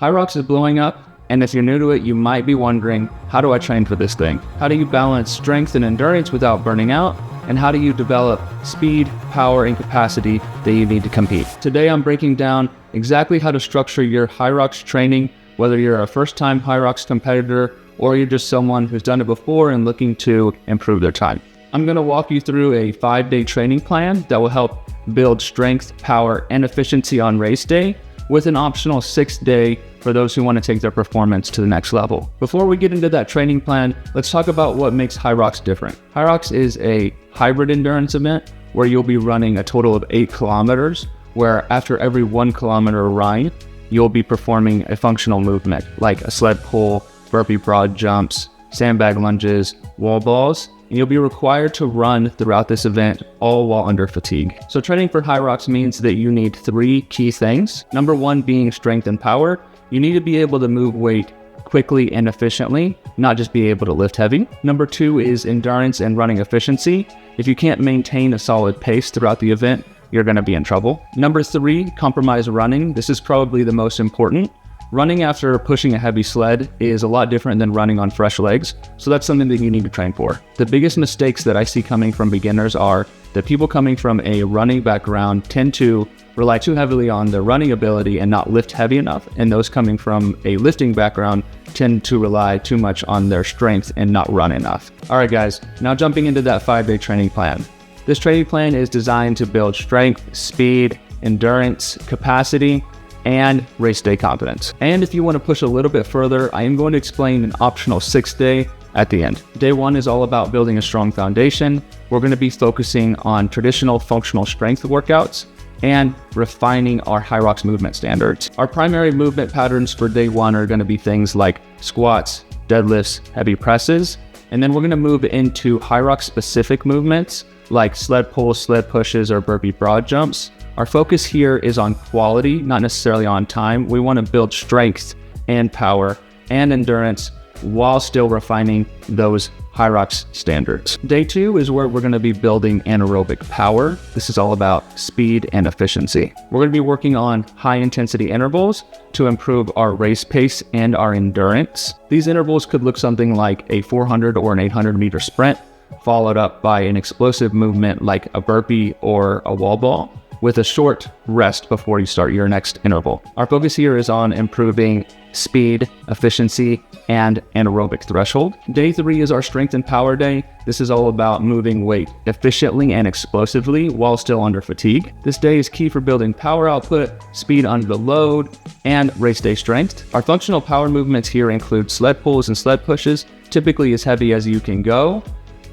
Hyrox is blowing up, and if you're new to it, you might be wondering, how do I train for this thing? How do you balance strength and endurance without burning out? And how do you develop speed, power, and capacity that you need to compete? Today, I'm breaking down exactly how to structure your Hyrox training, whether you're a first-time Hyrox competitor or you're just someone who's done it before and looking to improve their time. I'm gonna walk you through a 5-day training plan that will help build strength, power, and efficiency on race day, with an optional 6th day for those who want to take their performance to the next level. Before we get into that training plan, let's talk about what makes Hyrox different. Hyrox is a hybrid endurance event where you'll be running a total of 8 kilometers, where after every 1 kilometer run, you'll be performing a functional movement like a sled pull, burpee broad jumps, sandbag lunges, wall balls, and you'll be required to run throughout this event, all while under fatigue. So training for Hyrox means that you need 3 key things. Number 1 being strength and power. You need to be able to move weight quickly and efficiently, not just be able to lift heavy. Number 2 is endurance and running efficiency. If you can't maintain a solid pace throughout the event, you're gonna be in trouble. Number 3, compromise running. This is probably the most important. Running after pushing a heavy sled is a lot different than running on fresh legs, so that's something that you need to train for. The biggest mistakes that I see coming from beginners are that people coming from a running background tend to rely too heavily on their running ability and not lift heavy enough, and those coming from a lifting background tend to rely too much on their strength and not run enough. All right, guys, now jumping into that 5-day training plan. This training plan is designed to build strength, speed, endurance, capacity, and race day confidence. And if you want to push a little bit further, I am going to explain an optional 6th day at the end. Day 1 is all about building a strong foundation. We're going to be focusing on traditional functional strength workouts and refining our Hyrox movement standards. Our primary movement patterns for day 1 are going to be things like squats, deadlifts, heavy presses, and then we're going to move into Hyrox specific movements like sled pulls, sled pushes, or burpee broad jumps. Our focus here is on quality, not necessarily on time. We want to build strength and power and endurance while still refining those Hyrox standards. Day 2 is where we're going to be building anaerobic power. This is all about speed and efficiency. We're going to be working on high intensity intervals to improve our race pace and our endurance. These intervals could look something like a 400 or an 800 meter sprint, followed up by an explosive movement like a burpee or a wall ball, with a short rest before you start your next interval. Our focus here is on improving speed, efficiency, and anaerobic threshold. Day 3 is our strength and power day. This is all about moving weight efficiently and explosively while still under fatigue. This day is key for building power output, speed under the load, and race day strength. Our functional power movements here include sled pulls and sled pushes, typically as heavy as you can go,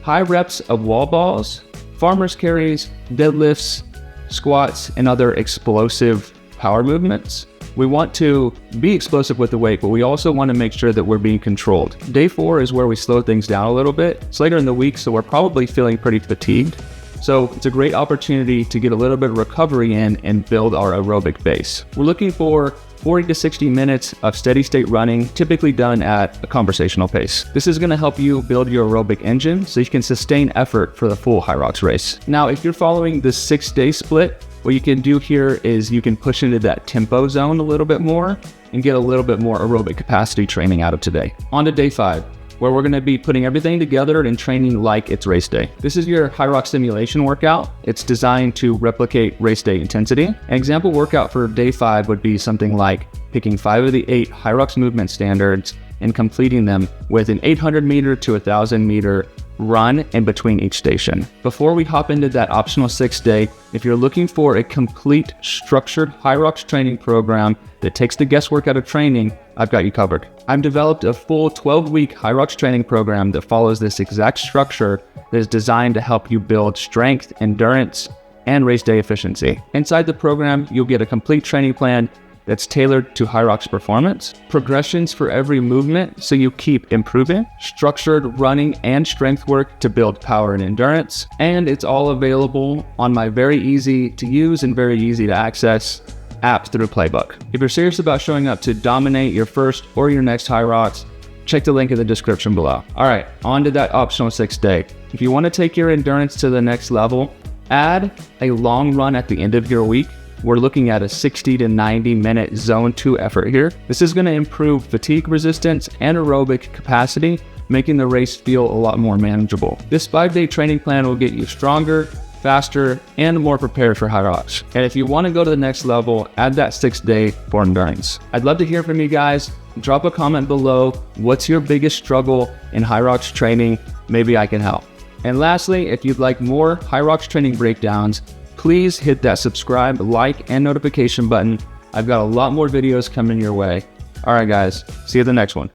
high reps of wall balls, farmer's carries, deadlifts, squats, and other explosive power movements. We want to be explosive with the weight, but we also want to make sure that we're being controlled. Day 4 is where we slow things down a little bit. It's later in the week, so we're probably feeling pretty fatigued. So it's a great opportunity to get a little bit of recovery in and build our aerobic base. We're looking for 40 to 60 minutes of steady state running, typically done at a conversational pace. This is going to help you build your aerobic engine so you can sustain effort for the full Hyrox race. Now, if you're following the 6-day split, what you can do here is you can push into that tempo zone a little bit more and get a little bit more aerobic capacity training out of today. On to day 5, where we're going to be putting everything together and training like it's race day. This is your Hyrox simulation workout. It's designed to replicate race day intensity. An example workout for day 5 would be something like picking 5 of the 8 Hyrox movement standards and completing them with an 800 meter to 1,000 meter run in between each station. Before we hop into that optional 6th day, if you're looking for a complete structured Hyrox training program that takes the guesswork out of training, I've got you covered. I've developed a full 12-week Hyrox training program that follows this exact structure that is designed to help you build strength, endurance, and race day efficiency. Inside the program, you'll get a complete training plan that's tailored to Hyrox performance, progressions for every movement so you keep improving, structured running and strength work to build power and endurance, and it's all available on my very easy to use and very easy to access app through Playbook. If you're serious about showing up to dominate your first or your next Hyrox, check the link in the description below. All right, on to that optional 6th day. If you want to take your endurance to the next level, add a long run at the end of your week we're looking at a 60 to 90 minute zone 2 effort here. This is going to improve fatigue resistance and aerobic capacity, making the race feel a lot more manageable. This 5-day training plan will get you stronger, faster, and more prepared for Hyrox. And if you want to go to the next level, add that 6th day for endurance. I'd love to hear from you guys. Drop a comment below. What's your biggest struggle in Hyrox training? Maybe I can help. And lastly, if you'd like more Hyrox training breakdowns, please hit that subscribe, like, and notification button. I've got a lot more videos coming your way. All right, guys, see you at the next one.